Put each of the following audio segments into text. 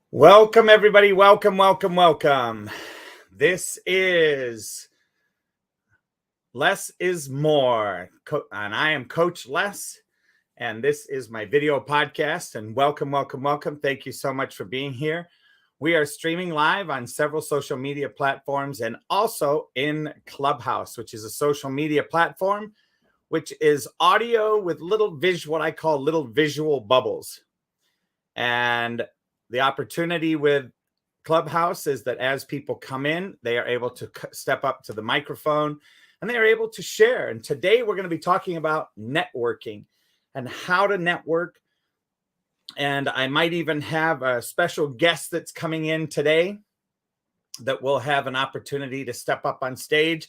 Welcome, everybody. Welcome, welcome, welcome. This is Less is More, and I am Coach Les, and this is my video podcast, and welcome, welcome, welcome. Thank you so much for being here. We are streaming live on several social media platforms and also in Clubhouse, which is a social media platform, which is audio with little visual, what I call little visual bubbles. And the opportunity with Clubhouse is that as people come in, they are able to step up to the microphone and they are able to share. And today we're going to be talking about networking and how to network. And I might even have a special guest that's coming in today that will have an opportunity to step up on stage.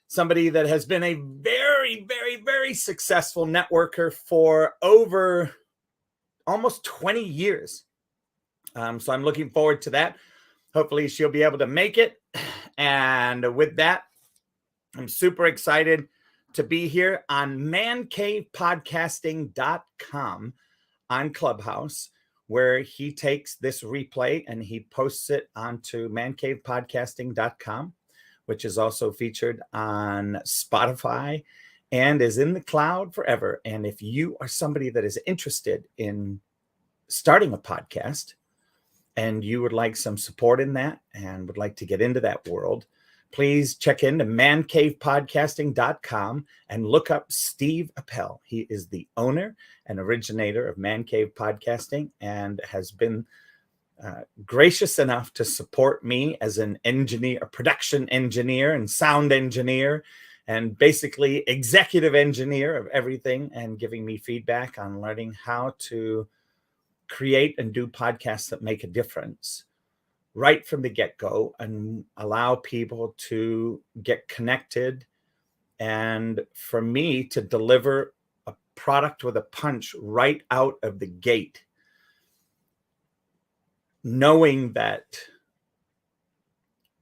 Somebody that has been a very, very, very successful networker for over almost 20 years. So I'm looking forward to that. Hopefully she'll be able to make it. And with that, I'm super excited to be here on mancavepodcasting.com on Clubhouse, where he takes this replay and he posts it onto mancavepodcasting.com, which is also featured on Spotify and is in the cloud forever. And if you are somebody that is interested in starting a podcast, and you would like some support in that and would like to get into that world, please check into mancavepodcasting.com and look up Steve Appel. He is the owner and originator of Man Cave Podcasting and has been gracious enough to support me as an engineer, a production engineer and sound engineer, and basically executive engineer of everything, and giving me feedback on learning how to create and do podcasts that make a difference right from the get-go and allow people to get connected, and for me to deliver a product with a punch right out of the gate, knowing that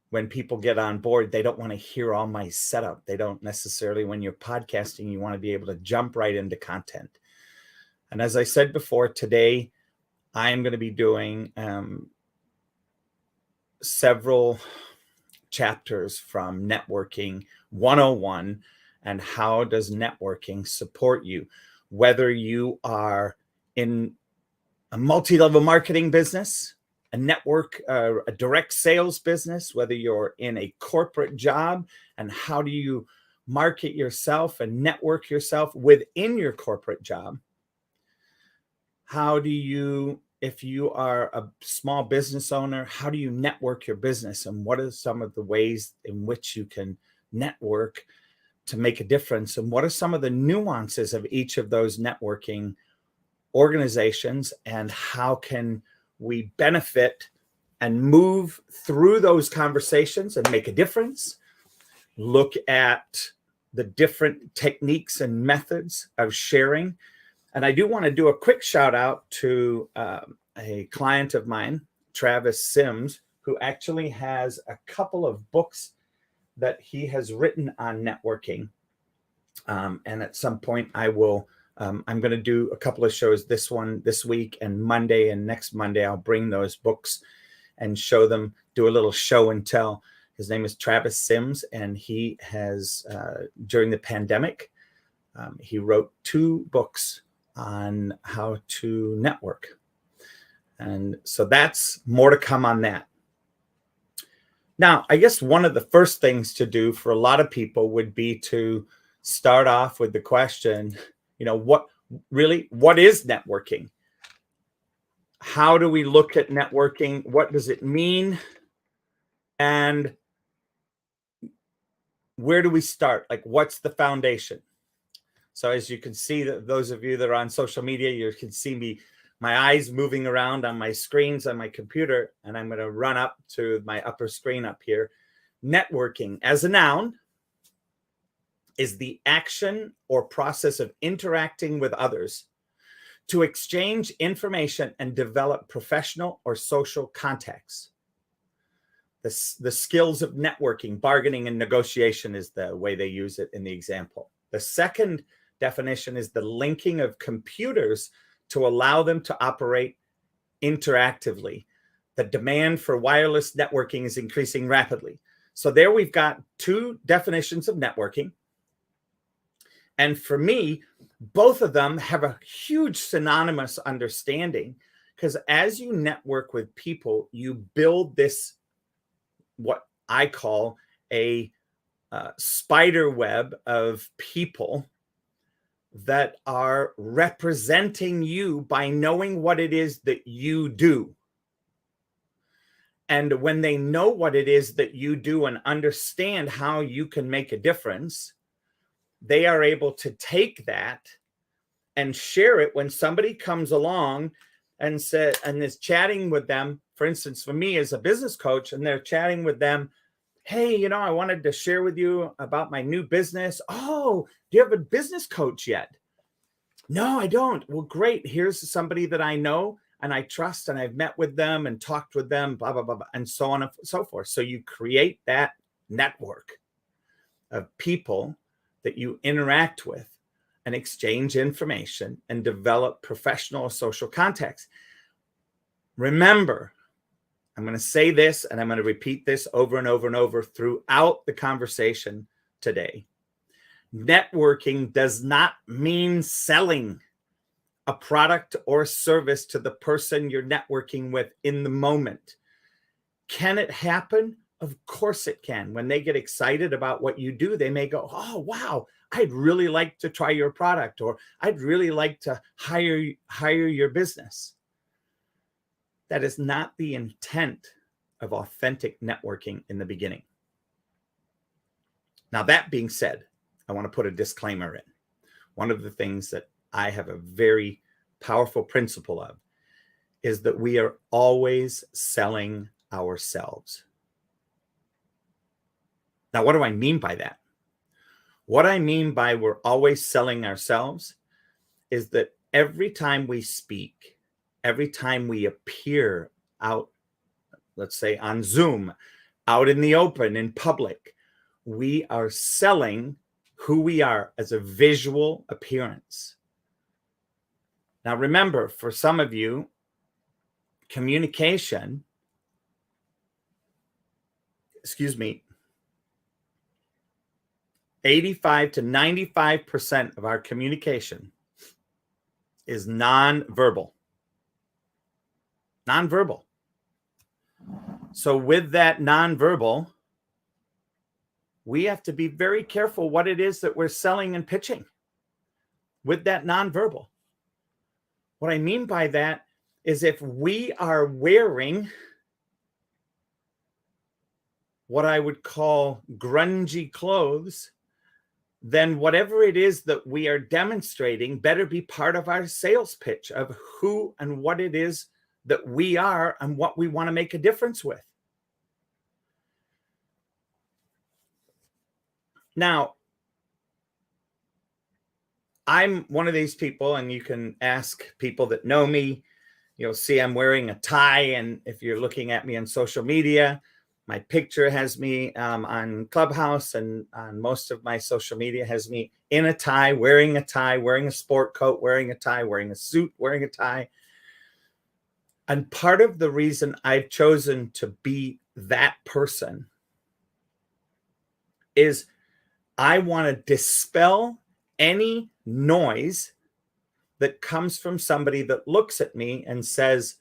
when people get on board, they don't want to hear all my setup. They don't necessarily, when you're podcasting, you want to be able to jump right into content. And as I said before, today I am going to be doing several chapters from Networking 101 and how does networking support you, whether you are in a multi-level marketing business, a network, a direct sales business, whether you're in a corporate job, and how do you market yourself and network yourself within your corporate job. How do you, if you are a small business owner, how do you network your business? And what are some of the ways in which you can network to make a difference? And what are some of the nuances of each of those networking organizations? And how can we benefit and move through those conversations and make a difference? Look at the different techniques and methods of sharing. And I do want to do a quick shout out to a client of mine, Travis Sims, who actually has a couple of books that he has written on networking. And at some point I will, I'm going to do a couple of shows, this one this week and Monday, and next Monday I'll bring those books and show them, do a little show and tell. His name is Travis Sims, and he has, during the pandemic, he wrote 2 books on how to network. And so that's more to come on that. Now, I guess one of the first things to do for a lot of people would be to start off with the question, you know, what is networking? How do we look at networking? What does it mean? And where do we start? Like, what's the foundation? So as you can see, that those of you that are on social media, you can see me, my eyes moving around on my screens on my computer, and I'm going to run up to my upper screen up here. Networking as a noun is the action or process of interacting with others to exchange information and develop professional or social contacts. The skills of networking, bargaining, and negotiation is the way they use it in the example. The second definition is the linking of computers to allow them to operate interactively. The demand for wireless networking is increasing rapidly. So there we've got two definitions of networking. And for me, both of them have a huge synonymous understanding, because as you network with people, you build this, what I call a spider web of people that are representing you by knowing what it is that you do. And when they know what it is that you do and understand how you can make a difference, they are able to take that and share it when somebody comes along and is chatting with them. For instance, for me as a business coach, and they're chatting with them, hey, I wanted to share with you about my new business. Oh, do you have a business coach yet? No, I don't. Well, great. Here's somebody that I know and I trust, and I've met with them and talked with them, blah, blah, blah, blah, and so on and so forth. So you create that network of people that you interact with and exchange information and develop professional or social contacts. Remember, I'm going to say this, and I'm going to repeat this over and over and over throughout the conversation today. Networking does not mean selling a product or service to the person you're networking with in the moment. Can it happen? Of course it can. When they get excited about what you do, they may go, oh, wow, I'd really like to try your product, or I'd really like to hire your business. That is not the intent of authentic networking in the beginning. Now, that being said, I want to put a disclaimer in. One of the things that I have a very powerful principle of is that we are always selling ourselves. Now, what do I mean by that? What I mean by we're always selling ourselves is that every time we speak, every time we appear out, let's say on Zoom, out in the open, in public, we are selling who we are as a visual appearance. Now, remember, for some of you, communication, 85 to 95% of our communication is nonverbal. Nonverbal. So with that nonverbal, we have to be very careful what it is that we're selling and pitching with that nonverbal. What I mean by that is if we are wearing what I would call grungy clothes, then whatever it is that we are demonstrating better be part of our sales pitch of who and what it is that we are and what we want to make a difference with. Now, I'm one of these people, and you can ask people that know me, you'll see I'm wearing a tie. And if you're looking at me on social media, my picture has me on Clubhouse, and on most of my social media has me in a tie, wearing a sport coat, wearing a tie, wearing a suit, wearing a tie. And part of the reason I've chosen to be that person is I want to dispel any noise that comes from somebody that looks at me and says,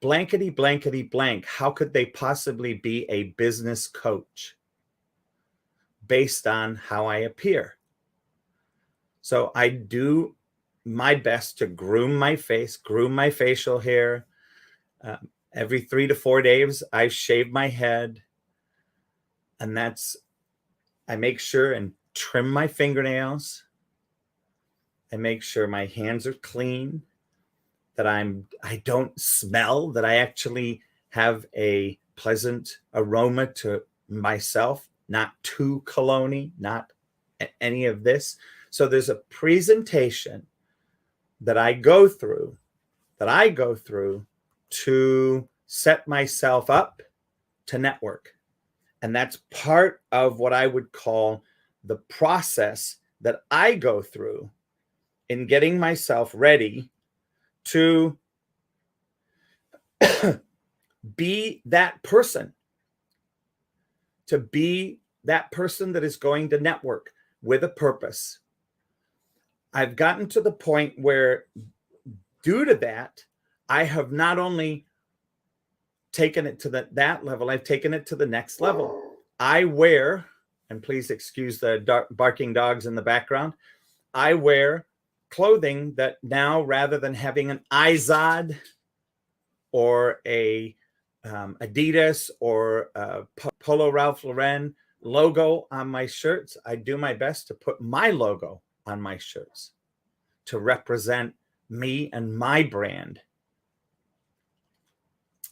blankety, blankety, blank, how could they possibly be a business coach based on how I appear? So I do my best to groom my face, groom my facial hair. Every 3 to 4 days, I shave my head. And I make sure and trim my fingernails. I make sure my hands are clean, that I don't smell, that I actually have a pleasant aroma to myself, not too cologne-y, not any of this. So there's a presentation that I go through to set myself up to network. And that's part of what I would call the process that I go through in getting myself ready to be that person, that is going to network with a purpose. I've gotten to the point where, due to that, I have not only taken it to that level, I've taken it to the next level. I wear, and please excuse the barking dogs in the background, I wear clothing that now, rather than having an Izod or a Adidas or a Polo Ralph Lauren logo on my shirts, I do my best to put my logo on my shirts to represent me and my brand.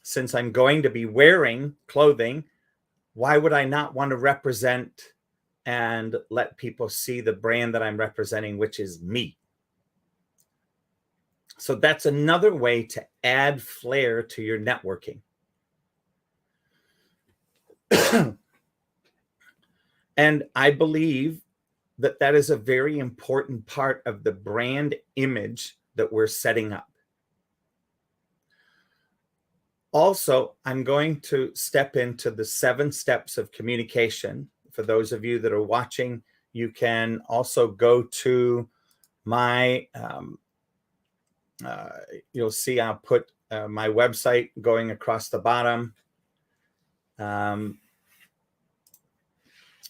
Since I'm going to be wearing clothing, why would I not want to represent and let people see the brand that I'm representing, which is me? So that's another way to add flair to your networking. And I believe that that is a very important part of the brand image that we're setting up. Also, I'm going to step into the 7 steps of communication. For those of you that are watching, you can also go to my, you'll see I'll put my website going across the bottom.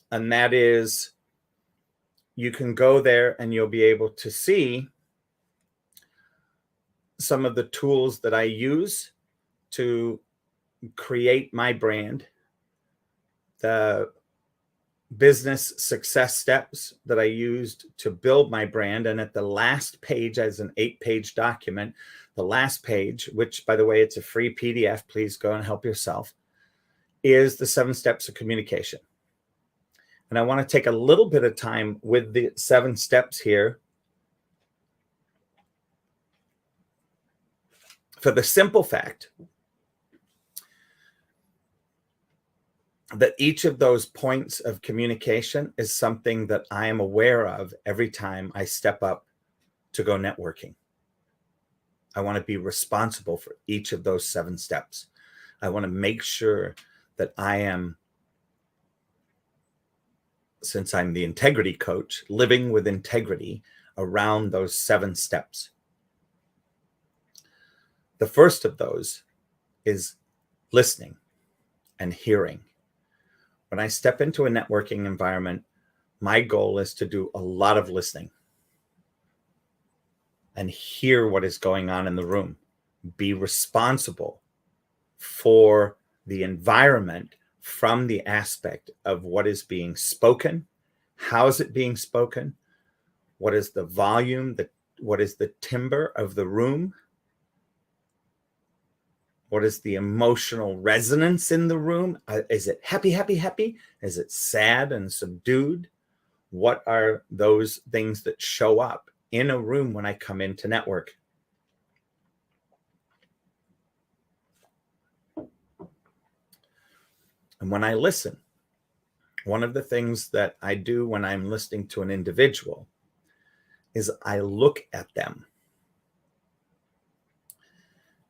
And that is, you can go there and you'll be able to see some of the tools that I use to create my brand, the business success steps that I used to build my brand. And at the last page, as an 8-page document, the last page, which, by the way, it's a free PDF, please go and help yourself, is the 7 steps of communication. And I want to take a little bit of time with the 7 steps here for the simple fact that each of those points of communication is something that I am aware of every time I step up to go networking. I want to be responsible for each of those 7 steps. I want to make sure that I am, since I'm the integrity coach, living with integrity around those 7 steps. The first of those is listening and hearing. When I step into a networking environment, my goal is to do a lot of listening and hear what is going on in the room. Be responsible for the environment from the aspect of what is being spoken, how is it being spoken, what is the volume, what is the timbre of the room, what is the emotional resonance in the room? Is it happy, happy, happy? Is it sad and subdued? What are those things that show up in a room when I come in to network? And when I listen, one of the things that I do when I'm listening to an individual is I look at them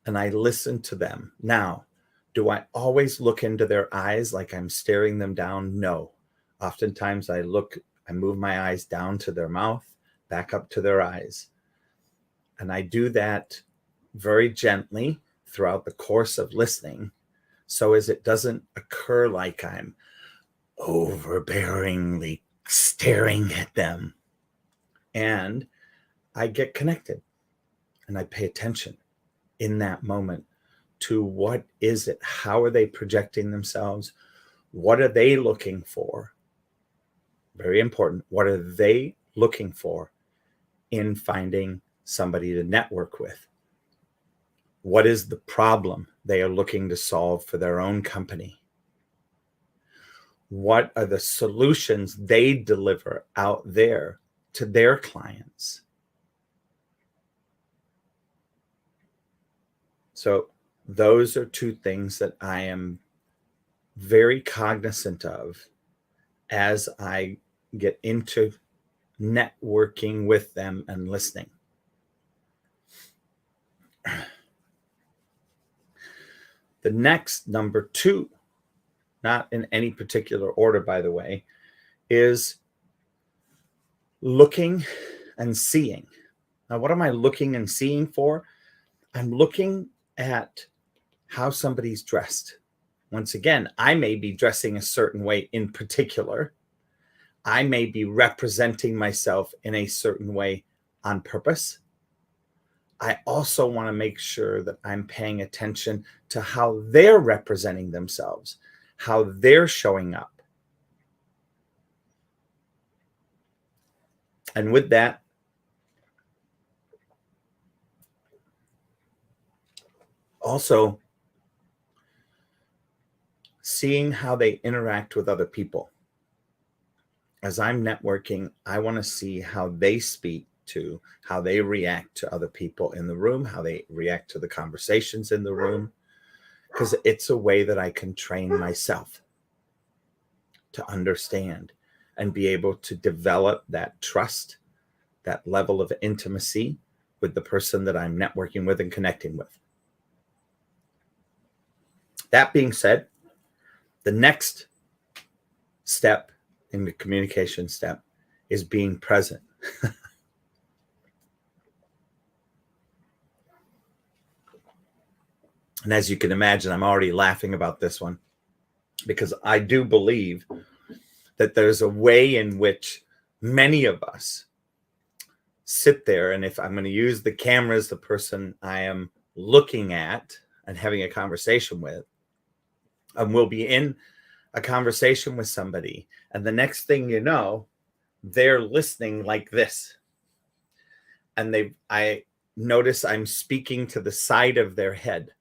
and I listen to them. Now, do I always look into their eyes like I'm staring them down? No. Oftentimes I move my eyes down to their mouth, back up to their eyes. And I do that very gently throughout the course of listening, so as it doesn't occur like I'm overbearingly staring at them. And I get connected and I pay attention in that moment to what is it? How are they projecting themselves? What are they looking for? Very important. What are they looking for in finding somebody to network with? What is the problem they are looking to solve for their own company? What are the solutions they deliver out there to their clients? So those are two things that I am very cognizant of as I get into networking with them and listening. The next, number 2, not in any particular order, by the way, is looking and seeing. Now, what am I looking and seeing for? I'm looking at how somebody's dressed. Once again, I may be dressing a certain way in particular. I may be representing myself in a certain way on purpose. I also want to make sure that I'm paying attention to how they're representing themselves, how they're showing up. And with that, also seeing how they interact with other people. As I'm networking, I want to see how they speak to, how they react to other people in the room, how they react to the conversations in the room, because it's a way that I can train myself to understand and be able to develop that trust, that level of intimacy with the person that I'm networking with and connecting with. That being said, the next step in the communication step is being present. And as you can imagine, I'm already laughing about this one because I do believe that there's a way in which many of us sit there, and if I'm going to use the camera as the person I am looking at and having a conversation with, and we'll be in a conversation with somebody, and the next thing you know, they're listening like this. And I notice I'm speaking to the side of their head,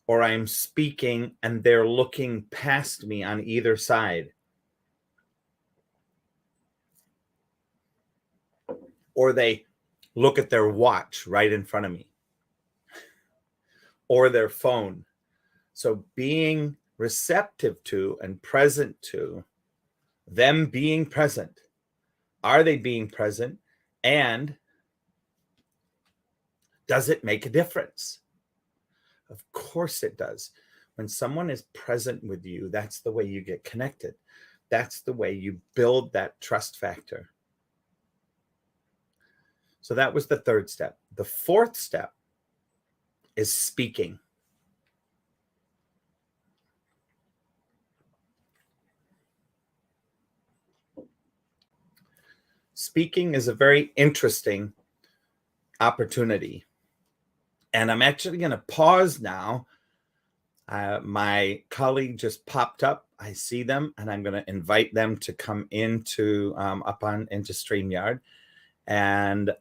or I'm speaking and they're looking past me on either side. Or they look at their watch right in front of me, or their phone. So being receptive to and present to them being present. Are they being present? And does it make a difference? Of course it does. When someone is present with you, that's the way you get connected. That's the way you build that trust factor. So that was the third step. The fourth step is speaking. Speaking is a very interesting opportunity. And I'm actually going to pause now. My colleague just popped up. I see them, and I'm going to invite them to come into into StreamYard. And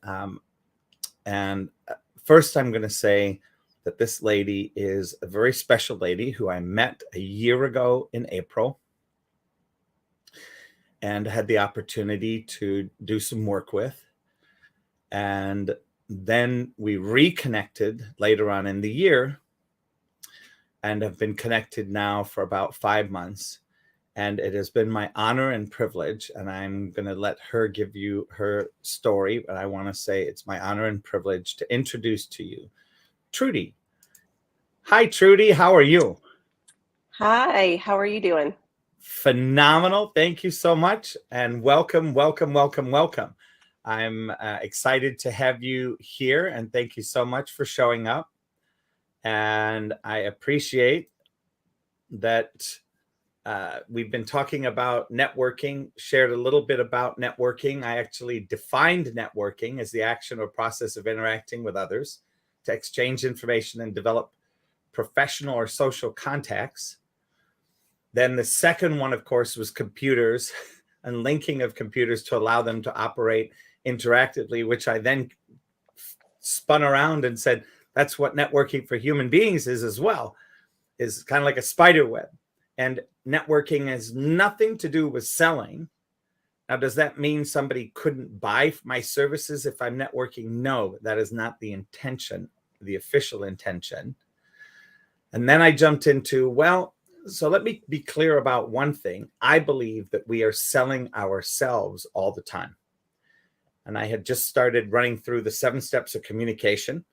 first, I'm going to say that this lady is a very special lady who I met a year ago in April, and had the opportunity to do some work with. And then we reconnected later on in the year and have been connected now for about 5 months. And it has been my honor and privilege, and I'm going to let her give you her story, but I want to say it's my honor and privilege to introduce to you Trudy. Hi, Trudy. How are you? Hi, how are you doing? Phenomenal. Thank you so much. And welcome, welcome, welcome, welcome. I'm excited to have you here, and thank you so much for showing up. And I appreciate that we've been talking about networking, shared a little bit about networking. I actually defined networking as the action or process of interacting with others to exchange information and develop professional or social contacts. Then the second one, of course, was computers and linking of computers to allow them to operate interactively, which I then spun around and said, that's what networking for human beings is as well, is kind of like a spider web. And networking has nothing to do with selling. Now, does that mean somebody couldn't buy my services if I'm networking? No, that is not the intention, the official intention. And then I jumped into, well, so let me be clear about one thing. I believe that we are selling ourselves all the time. And I had just started running through the 7 steps of communication,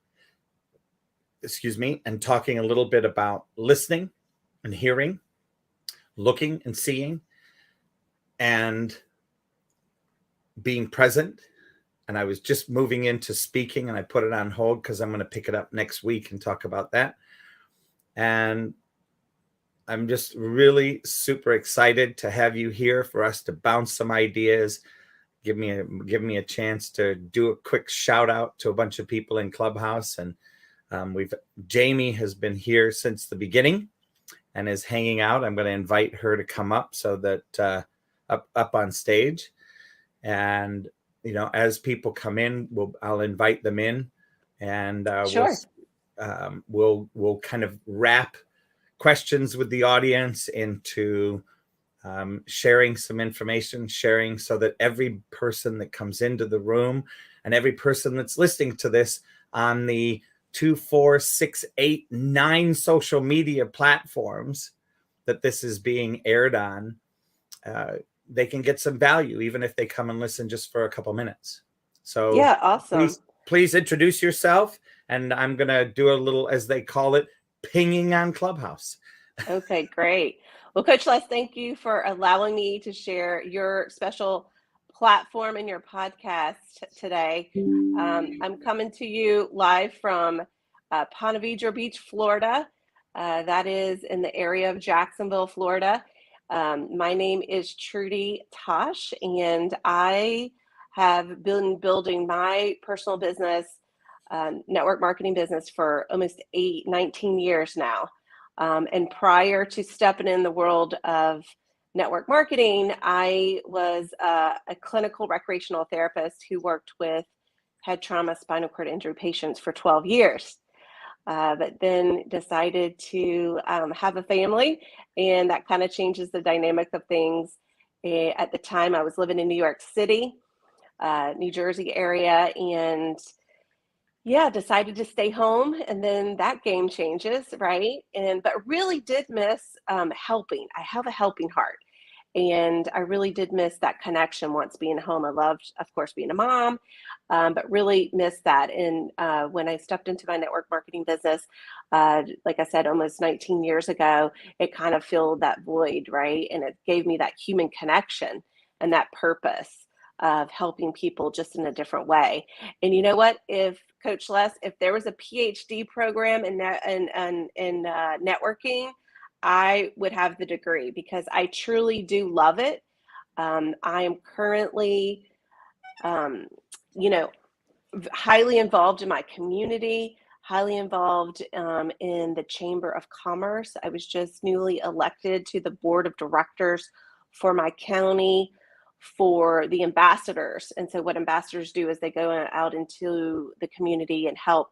and talking a little bit about listening and hearing, looking and seeing, and being present. And I was just moving into speaking, and I put it on hold because I'm going to pick it up next week and talk about that. And I'm just really super excited to have you here for us to bounce some ideas. Give me a chance to do a quick shout out to a bunch of people in Clubhouse. And Jamie has been here since the beginning and is hanging out. I'm going to invite her to come up so that up on stage. And as people come in, I'll invite them in, and Sure. we'll kind of wrap questions with the audience into sharing some information, sharing so that every person that comes into the room and every person that's listening to this on the 2, 4, 6, 8, 9 social media platforms that this is being aired on, they can get some value, even if they come and listen just for a couple minutes. So yeah, awesome. Please introduce yourself, and I'm going to do a little, as they call it, pinging on Clubhouse. Okay, great. Well, Coach Les, thank you for allowing me to share your special platform in your podcast today. I'm coming to you live from Ponte Vedra Beach, Florida. That is in the area of Jacksonville, Florida. My name is Trudy Tosh, and I have been building my personal business, network marketing business, for almost 19 years now. And prior to stepping in the world of network marketing, I was a clinical recreational therapist who worked with head trauma, spinal cord injury patients for 12 years. But then decided to have a family, and that kind of changes the dynamic of things. At the time, I was living in New York City, New Jersey area, and decided to stay home, and then that game changes, right? But really did miss helping. I have a helping heart, and I really did miss that connection once being home. I loved, of course, being a mom, but really missed that. And when I stepped into my network marketing business, like I said, almost 19 years ago, it kind of filled that void, right? And it gave me that human connection and that purpose of helping people just in a different way. And you know what? If Coach Les, if there was a PhD program in networking, I would have the degree, because I truly do love it. I am currently, highly involved in my community, highly involved in the Chamber of Commerce. I was just newly elected to the board of directors for my county for the ambassadors. And so what ambassadors do is they go out into the community and help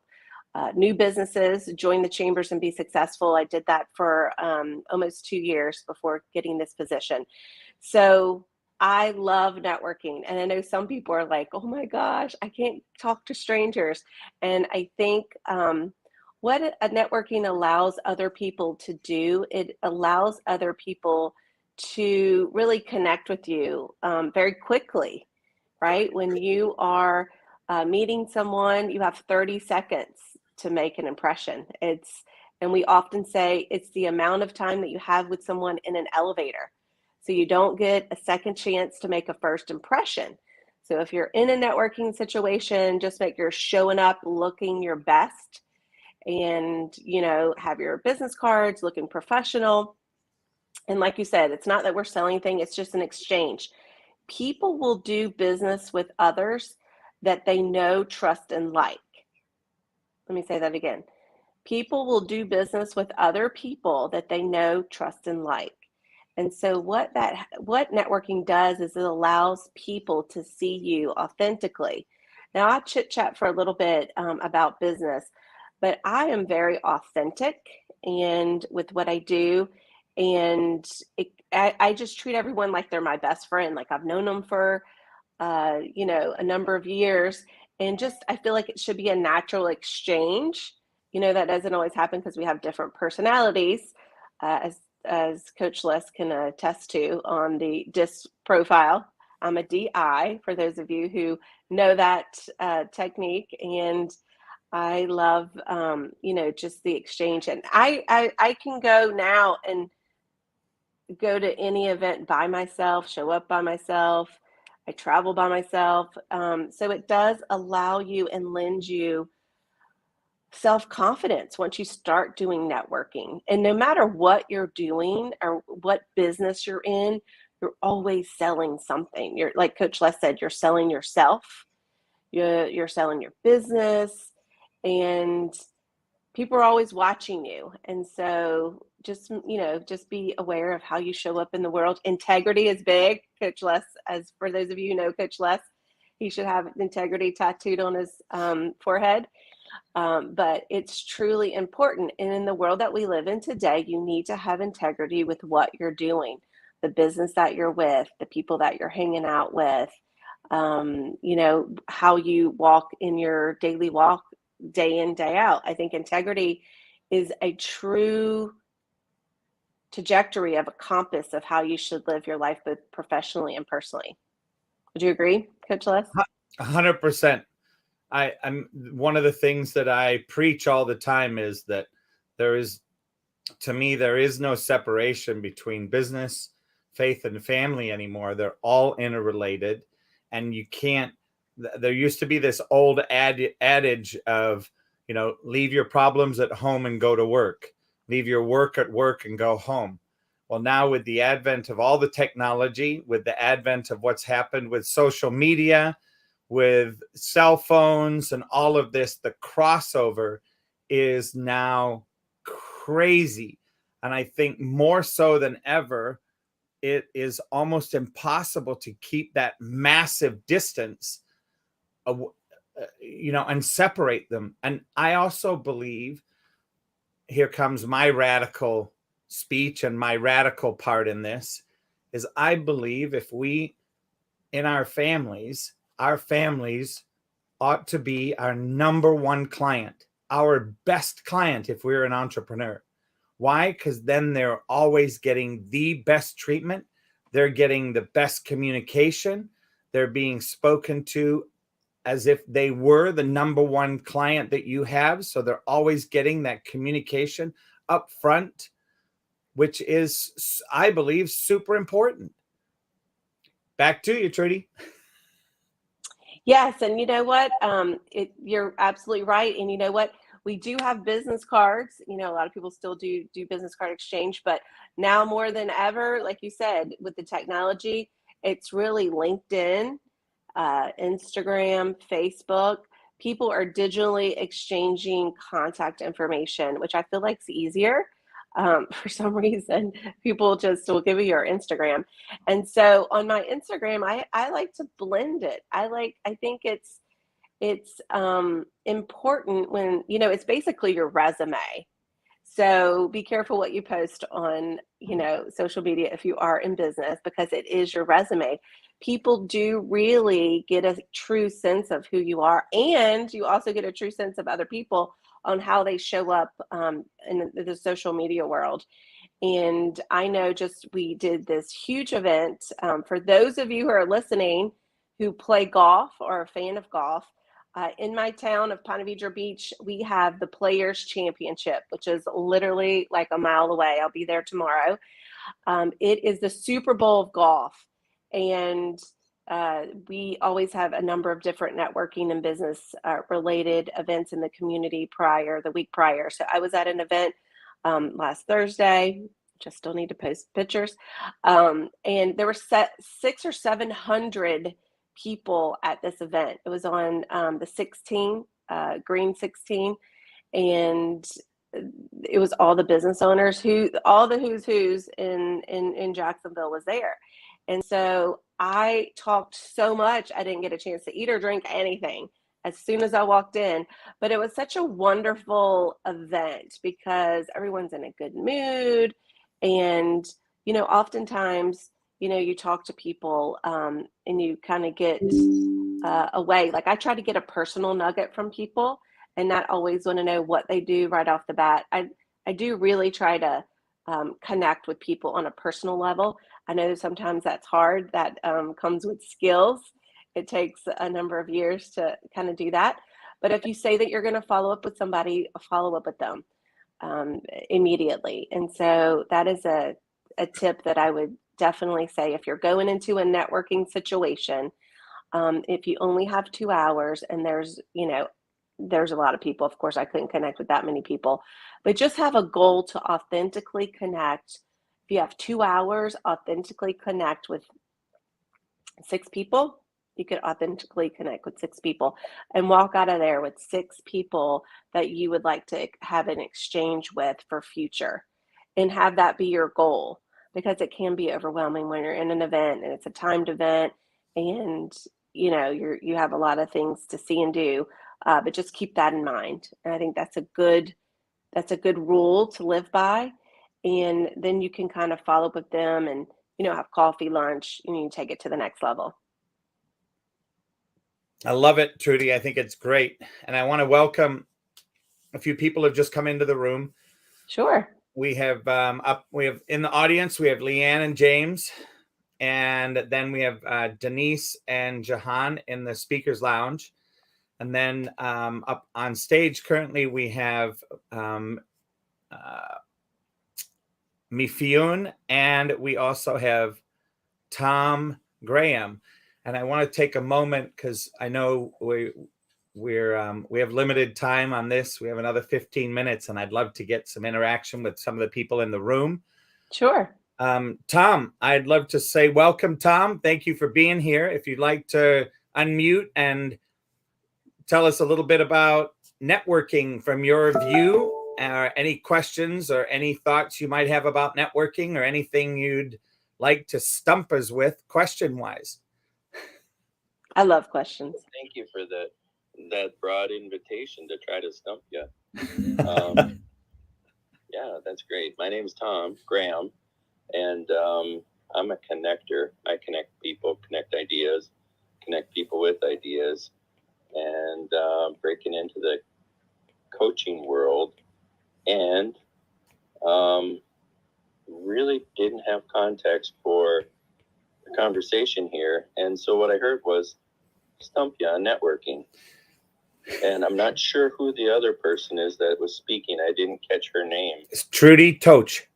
new businesses join the chambers and be successful. I did that for almost 2 years before getting this position. So I love networking. And I know some people are like, oh my gosh, I can't talk to strangers. And I think what a networking allows other people to do, it allows other people to really connect with you very quickly, right? When you are meeting someone, you have 30 seconds to make an impression. And we often say it's the amount of time that you have with someone in an elevator. So you don't get a second chance to make a first impression. So if you're in a networking situation, just make you're showing up looking your best, and have your business cards, looking professional. And like you said, it's not that we're selling anything, it's just an exchange. People will do business with others that they know, trust, and like. Let me say that again. People will do business with other people that they know, trust, and like. And so what networking does is it allows people to see you authentically. Now, I'll chit chat for a little bit about business, but I am very authentic and with what I do. And I just treat everyone like they're my best friend. Like I've known them for, a number of years, and just, I feel like it should be a natural exchange. that doesn't always happen because we have different personalities, as Coach Les can attest to on the DISC profile. I'm a DI, for those of you who know that technique. And I love, just the exchange. And I can go now and go to any event by myself, show up by myself. I travel by myself. So it does allow you and lend you self-confidence once you start doing networking. And no matter what you're doing or what business you're in, you're always selling something. You're, like Coach Les said, you're selling yourself, you're selling your business, and people are always watching you. And so just be aware of how you show up in the world. Integrity is big. Coach Les, as for those of you who know Coach Les, he should have integrity tattooed on his forehead. But it's truly important. And in the world that we live in today, you need to have integrity with what you're doing, the business that you're with, the people that you're hanging out with, how you walk in your daily walk, day in, day out. I think integrity is a true trajectory of a compass of how you should live your life, both professionally and personally. Would you agree, Coach Les? 100%. I'm one of the things that I preach all the time is that there is no separation between business, faith, and family anymore. They're all interrelated, and you can't. There used to be this old adage of, leave your problems at home and go to work. Leave your work at work and go home. Well, now with the advent of all the technology, with the advent of what's happened with social media, with cell phones and all of this, the crossover is now crazy. And I think more so than ever, it is almost impossible to keep that massive distance, and separate them. And I also believe, here comes my radical speech and my radical part in this, is I believe if we, in our families ought to be our number one client, our best client if we're an entrepreneur. Why? Because then they're always getting the best treatment. They're getting the best communication. They're being spoken to as if they were the number one client that you have. So they're always getting that communication up front, which is, I believe, super important. Back to you, Trudy. Yes, and you know what? You're absolutely right. And you know what? We do have business cards. A lot of people still do business card exchange, but now more than ever, like you said, with the technology, it's really LinkedIn, Instagram, Facebook. People are digitally exchanging contact information, which I feel like is easier. For some reason, people just will give you your Instagram. And so on my Instagram, I like to blend it. I think it's important when, it's basically your resume. So be careful what you post on, social media if you are in business, because it is your resume. People do really get a true sense of who you are, and you also get a true sense of other people on how they show up in the social media world. And I know we did this huge event. For those of you who are listening who play golf or are a fan of golf, in my town of Ponte Vedra Beach, we have the Players Championship, which is literally like a mile away. I'll be there tomorrow. It is the Super Bowl of golf. And we always have a number of different networking and business related events in the community the week prior. So I was at an event last Thursday. Just still need to post pictures. And there were 600 or 700 people at this event. It was on the 16, Green 16, and it was all the business owners all the who's in Jacksonville was there. And so I talked so much, I didn't get a chance to eat or drink anything as soon as I walked in. But it was such a wonderful event because everyone's in a good mood. And, oftentimes, you talk to people and you kind of get away. Like I try to get a personal nugget from people. and not always want to know what they do right off the bat. I do really try to connect with people on a personal level. I know sometimes that's hard. That comes with skills. It takes a number of years to kind of do that. But if you say that you're going to follow up with somebody, follow up with them immediately. And so that is a tip that I would definitely say if you're going into a networking situation, if you only have 2 hours and there's a lot of people, of course, I couldn't connect with that many people, but just have a goal to authentically connect. If you have 2 hours, authentically connect with 6 people. You could authentically connect with 6 people and walk out of there with 6 people that you would like to have an exchange with for future, and have that be your goal, because it can be overwhelming when you're in an event and it's a timed event, and you have a lot of things to see and do, but just keep that in mind. And I think that's a good rule to live by. And then you can kind of follow up with them and have coffee, lunch, and you take it to the next level. I love it, Trudy. I think it's great. And I want to welcome a few people who have just come into the room. Sure. We have in the audience, we have Leanne and James. And then we have Denise and Jahan in the speakers lounge. And then up on stage currently, we have Mifune, and we also have Tom Graham. And I want to take a moment because I know we have limited time on this. We have another 15 minutes, and I'd love to get some interaction with some of the people in the room. Sure. Tom, I'd love to say welcome, Tom. Thank you for being here. If you'd like to unmute and tell us a little bit about networking from your view, or any questions or any thoughts you might have about networking, or anything you'd like to stump us with question-wise. I love questions. Thank you for that broad invitation to try to stump you. Yeah, that's great. My name is Tom Graham, and I'm a connector. I connect people, connect ideas, connect people with ideas, and breaking into the coaching world, and really didn't have context for the conversation here. And so what I heard was stump you on networking. And I'm not sure who the other person is that was speaking. I didn't catch her name. It's Trudy Toch.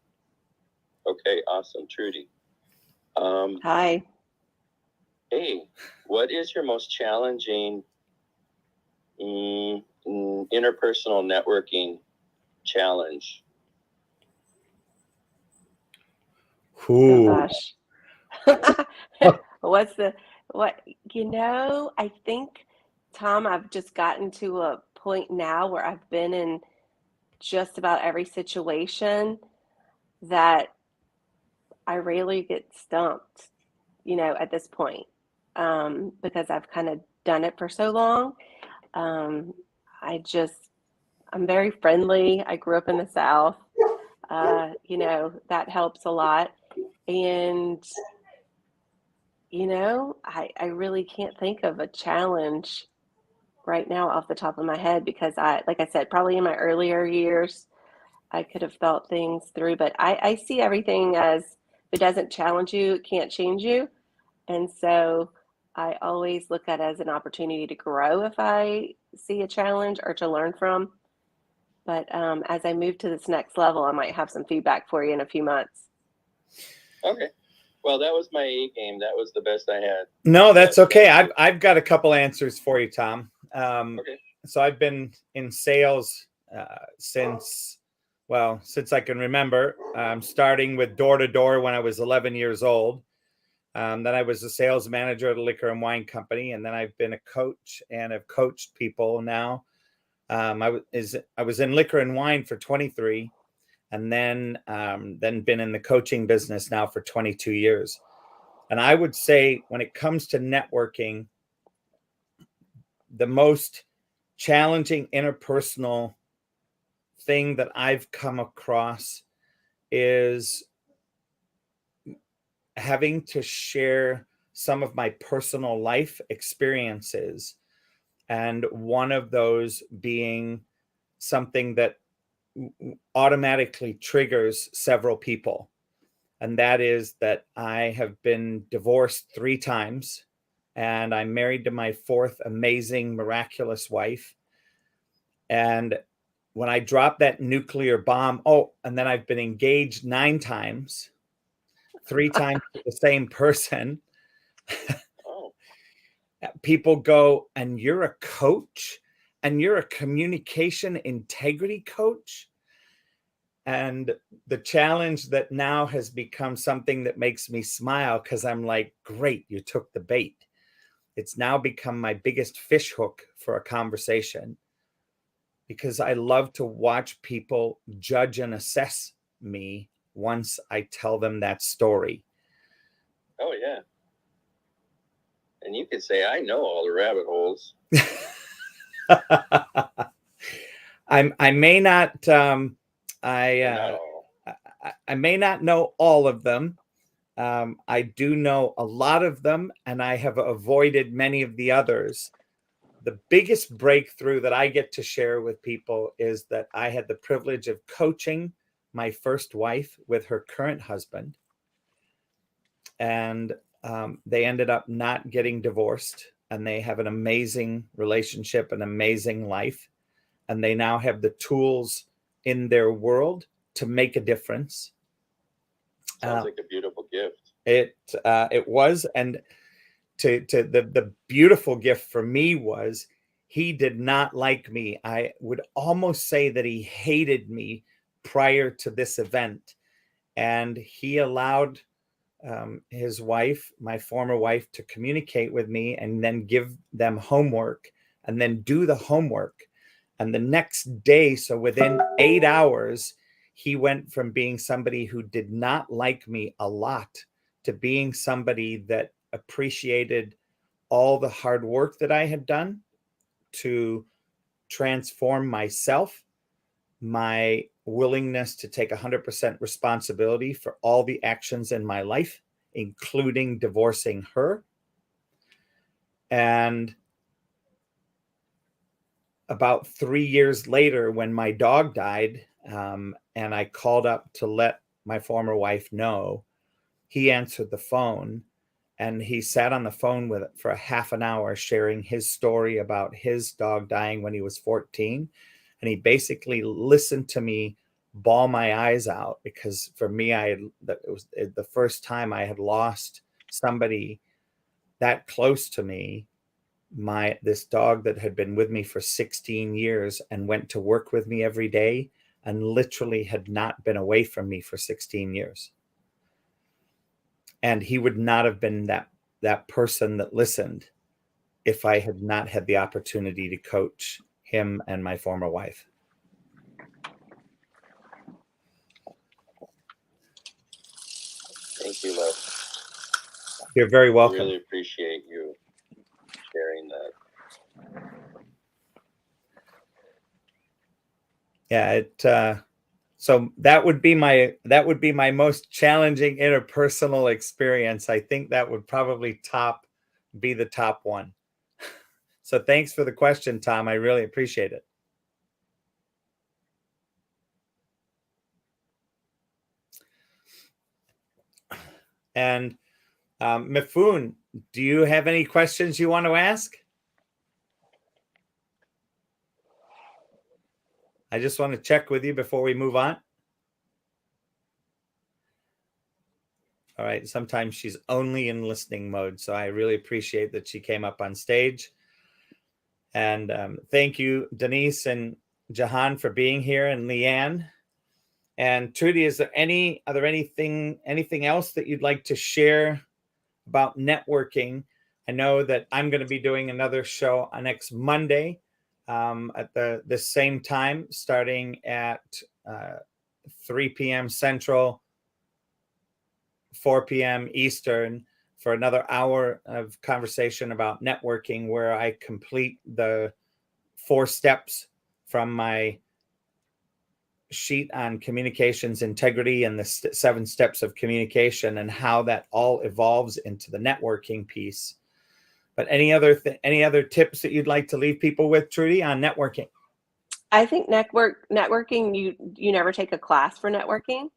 Okay, awesome, Trudy. Hi. Hey, what is your most challenging interpersonal networking challenge? Ooh. Oh gosh. I think, Tom, I've just gotten to a point now where I've been in just about every situation that I rarely get stumped, at this point, because I've kind of done it for so long. I'm very friendly. I grew up in the South. That helps a lot. And, I really can't think of a challenge right now off the top of my head, because like I said, probably in my earlier years, I could have thought things through, but I see everything as, if it doesn't challenge you, it can't change you. And so I always look at it as an opportunity to grow if I see a challenge, or to learn from. But as I move to this next level, I might have some feedback for you in a few months. Okay. Well, that was my A game. That was the best I had. No, that's okay. I've got a couple answers for you, Tom. Okay. So I've been in sales since I can remember, starting with door to door when I was 11 years old. Then I was a sales manager at a liquor and wine company, and then I've been a coach and have coached people now. I was in liquor and wine for 23, and then been in the coaching business now for 22 years. And I would say, when it comes to networking, the most challenging interpersonal thing that I've come across is having to share some of my personal life experiences and one of those being something that automatically triggers several people. And that is that I have been divorced 3 times, and I'm married to my 4th amazing, miraculous wife. And when I dropped that nuclear bomb, and then I've been engaged 9 times, 3 times to the same person. Oh, People go, and you're a coach, and you're a communication integrity coach. And the challenge that now has become something that makes me smile, because I'm like, great, you took the bait. It's now become my biggest fish hook for a conversation, because I love to watch people judge and assess me once I tell them that story. oh yeah. And you could say, I know all the rabbit holes. I may not Not all. I may not know all of them. I do know a lot of them, and I have avoided many of the others. The biggest breakthrough that I get to share with people is that I had the privilege of coaching my first wife with her current husband, and they ended up not getting divorced, and they have an amazing relationship, an amazing life, and they now have the tools in their world to make a difference. Sounds like a beautiful gift. It was, and the beautiful gift for me was he did not like me. I would almost say that he hated me prior to this event, and he allowed his wife, my former wife, to communicate with me and then give them homework and then do the homework. And the next day, so within 8 hours, he went from being somebody who did not like me a lot to being somebody that appreciated all the hard work that I had done to transform myself, my willingness to take 100% responsibility for all the actions in my life, including divorcing her. And about 3 years later, when my dog died, and I called up to let my former wife know, he answered the phone, and he sat on the phone with it for a half an hour sharing his story about his dog dying when he was 14. And he basically listened to me bawl my eyes out, because for me, it was the first time I had lost somebody that close to me. This dog that had been with me for 16 years and went to work with me every day and literally had not been away from me for 16 years. And he would not have been that person that listened if I had not had the opportunity to coach him and my former wife. Thank you, love. You're very welcome. I really appreciate you sharing that. Yeah, so that would be my most challenging interpersonal experience. I think that would probably be the top one. So thanks for the question, Tom. I really appreciate it. And Mifun, do you have any questions you want to ask? I just want to check with you before we move on. All right. Sometimes she's only in listening mode, so I really appreciate that she came up on stage. And thank you, Denise and Jahan, for being here, and Leanne. And Trudy, is there anything else that you'd like to share about networking? I know that I'm going to be doing another show on next Monday at the same time, starting at 3 p.m. Central, 4 p.m. Eastern, for another hour of conversation about networking, where I complete the 4 steps from my sheet on communications integrity and the 7 steps of communication, and how that all evolves into the networking piece. But any other tips that you'd like to leave people with, Trudy, on networking? I think networking, you never take a class for networking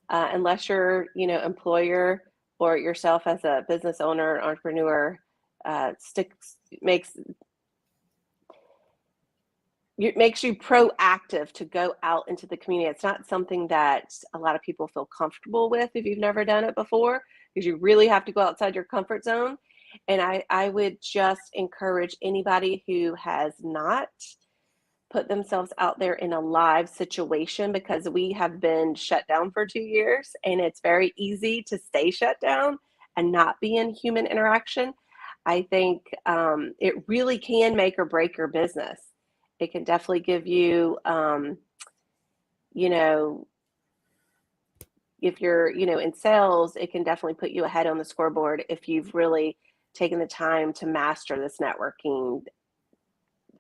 unless your employer or yourself as a business owner, entrepreneur makes you proactive to go out into the community. It's not something that a lot of people feel comfortable with if you've never done it before, because you really have to go outside your comfort zone. And I would just encourage anybody who has not put themselves out there in a live situation, because we have been shut down for 2 years and it's very easy to stay shut down and not be in human interaction. I think it really can make or break your business. It can definitely give you, if you're, in sales, it can definitely put you ahead on the scoreboard if you've really taken the time to master this networking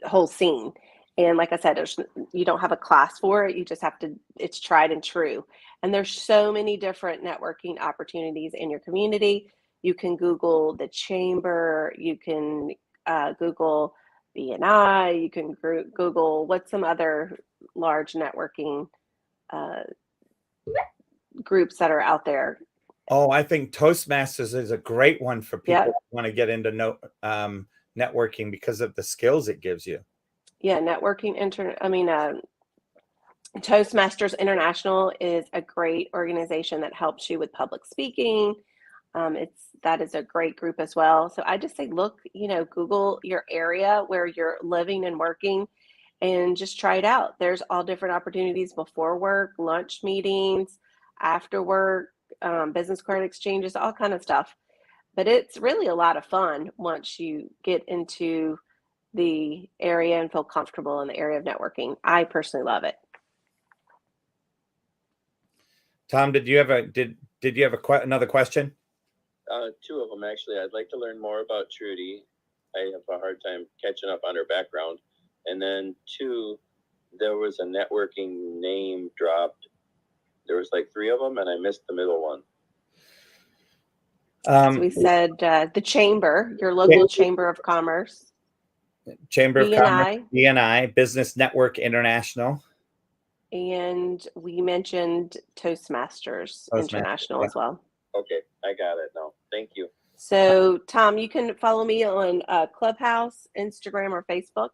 whole scene. And like I said, you don't have a class for it. You just have to, it's tried and true. And there's so many different networking opportunities in your community. You can Google the chamber, you can Google BNI, you can Google what's some other large networking groups that are out there. Oh, I think Toastmasters is a great one for people who want to get into networking because of the skills it gives you. Yeah, networking Toastmasters International is a great organization that helps you with public speaking. That is a great group as well. So I just say, look, Google your area where you're living and working and just try it out. There's all different opportunities before work, lunch meetings, after work, business card exchanges, all kind of stuff. But it's really a lot of fun once you get into the area and feel comfortable in the area of networking. I personally love it. Tom, did you have another question? Two of them, actually. I'd like to learn more about Trudy. I have a hard time catching up on her background. And then two, there was a networking name dropped. There was like 3 of them, and I missed the middle one. So we said the chamber, your local chamber of commerce. Chamber of Commerce, BNI, Business Network International. And we mentioned Toastmasters International as well. Okay, I got it now. Thank you. So, Tom, you can follow me on Clubhouse, Instagram, or Facebook.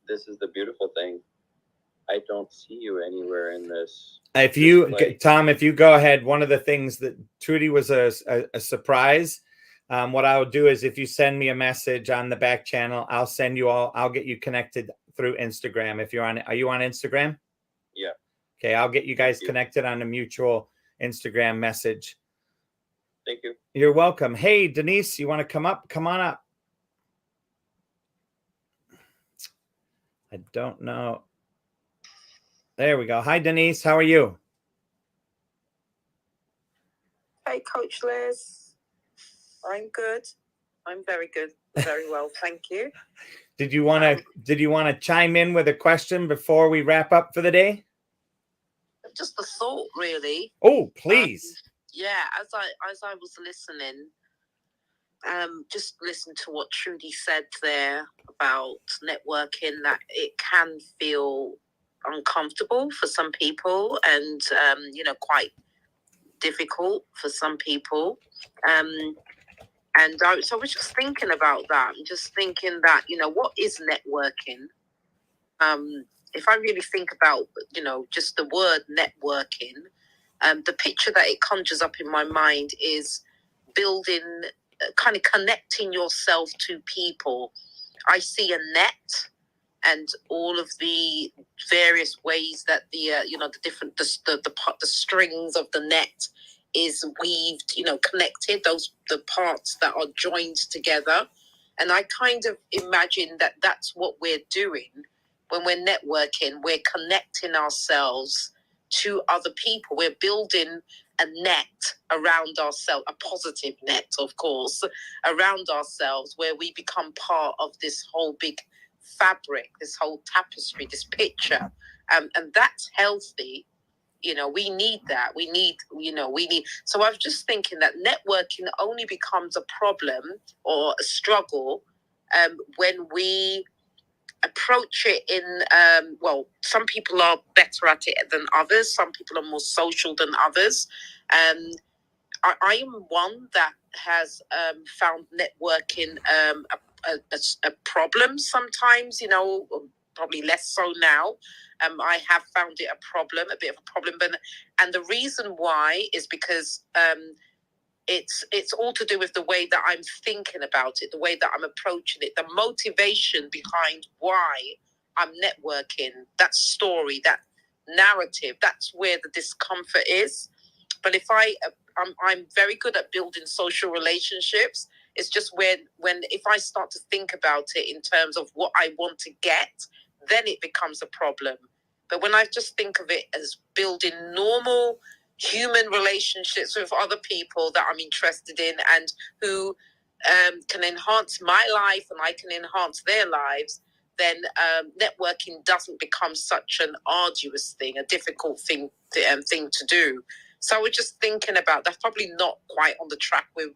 This is the beautiful thing. I don't see you anywhere in this. Tom, if you go ahead, one of the things that Trudy was a surprise. What I'll do is if you send me a message on the back channel, I'll get you connected through Instagram. Are you on Instagram? Yeah. Okay. I'll get you guys connected on a mutual Instagram message. Thank you. You're welcome. Hey, Denise, you want to come up? Come on up. I don't know. There we go. Hi, Denise. How are you? Hey, Coach Liz. I'm good. I'm very good. Very well. Thank you. Did you want to chime in with a question before we wrap up for the day? Just a thought, really. Oh, please. Yeah, as I was listening, just listen to what Trudy said there about networking, that it can feel uncomfortable for some people and quite difficult for some people. So I was just thinking about that, and just thinking that, what is networking? If I really think about, just the word networking, the picture that it conjures up in my mind is building, kind of connecting yourself to people. I see a net and all of the various ways that the strings of the net is weaved, connected, the parts that are joined together. And I kind of imagine that that's what we're doing when we're networking. We're connecting ourselves to other people. We're building a net around ourselves, a positive net, of course, around ourselves, where we become part of this whole big fabric, this whole tapestry, this picture. And that's healthy. we need that. We need. So I was just thinking that networking only becomes a problem or a struggle when we approach it in some people are better at it than others. Some people are more social than others. I am one that has found networking a problem sometimes, probably less so now. I have found it a bit of a problem. And the reason why is because it's all to do with the way that I'm thinking about it, the way that I'm approaching it, the motivation behind why I'm networking, that story, that narrative, that's where the discomfort is. But I'm very good at building social relationships. It's just when if I start to think about it in terms of what I want to get, then it becomes a problem. But when I just think of it as building normal human relationships with other people that I'm interested in and who can enhance my life and I can enhance their lives, then networking doesn't become such an arduous thing, a difficult thing to do. So I was just thinking about that's probably not quite on the track with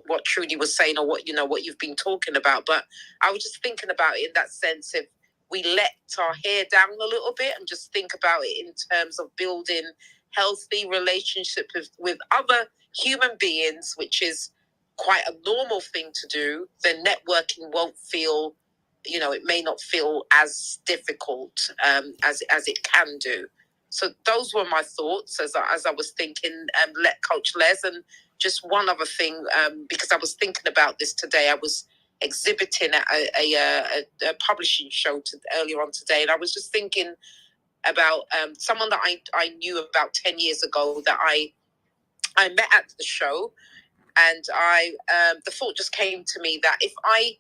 what Trudy was saying or what you've been talking about. But I was just thinking about it in that sense, if we let our hair down a little bit and just think about it in terms of building healthy relationships with other human beings, which is quite a normal thing to do, then networking won't feel, it may not feel as difficult as it can do. So those were my thoughts as I was thinking, let Coach Les. And just one other thing, because I was thinking about this today, I was exhibiting at a publishing show earlier on today, and I was just thinking about someone that I knew about 10 years ago that I met at the show, and the thought just came to me that if I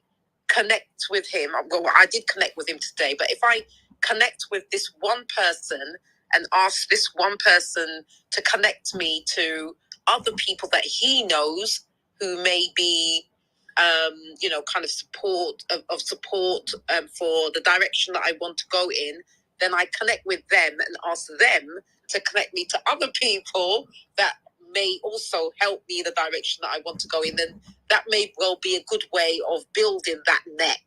connect with him, well, I did connect with him today, but if I connect with this one person and ask this one person to connect me to other people that he knows who may be kind of support for the direction that I want to go in, then I connect with them and ask them to connect me to other people that may also help me in the direction that I want to go in. Then that may well be a good way of building that net.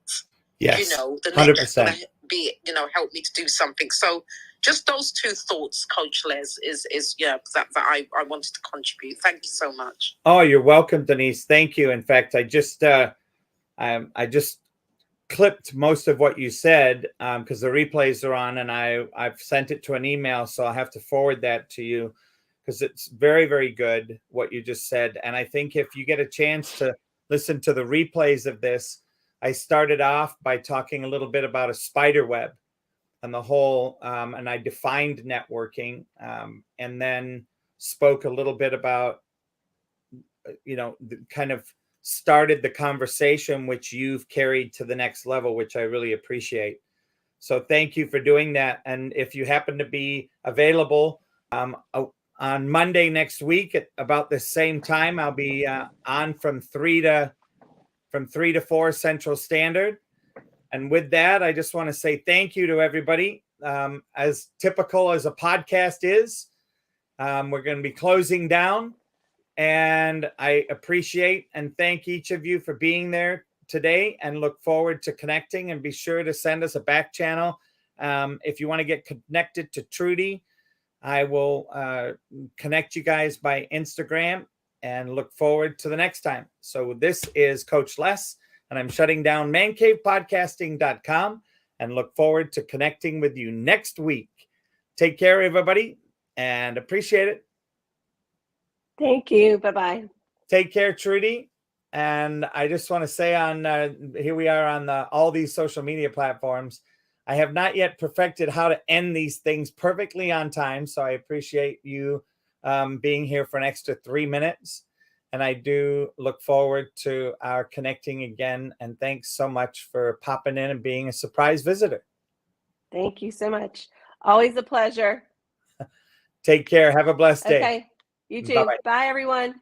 Yes, the net 100%. that's going to be, help me to do something. So just those two thoughts, Coach Les, is that I wanted to contribute. Thank you so much. Oh, you're welcome, Denise. Thank you. In fact, I just clipped most of what you said because the replays are on, and I've sent it to an email, so I'll have to forward that to you because it's very, very good what you just said. And I think if you get a chance to listen to the replays of this, I started off by talking a little bit about a spider web and the whole, and I defined networking, and then spoke a little bit about, kind of started the conversation, which you've carried to the next level, which I really appreciate. So thank you for doing that. And if you happen to be available on Monday next week at about the same time, I'll be on from 3 to 4 Central Standard. And with that, I just want to say thank you to everybody. As typical as a podcast is, we're going to be closing down. And I appreciate and thank each of you for being there today and look forward to connecting. And be sure to send us a back channel. If you want to get connected to Trudy, I will connect you guys by Instagram and look forward to the next time. So this is Coach Les, and I'm shutting down mancavepodcasting.com and look forward to connecting with you next week. Take care, everybody, and appreciate it. Thank you. Bye-bye. Take care, Trudy. And I just want to say here we are on all these social media platforms. I have not yet perfected how to end these things perfectly on time. So I appreciate you being here for an extra 3 minutes. And I do look forward to our connecting again. And thanks so much for popping in and being a surprise visitor. Thank you so much. Always a pleasure. Take care. Have a blessed day. Okay. You too. Bye-bye. Bye, everyone.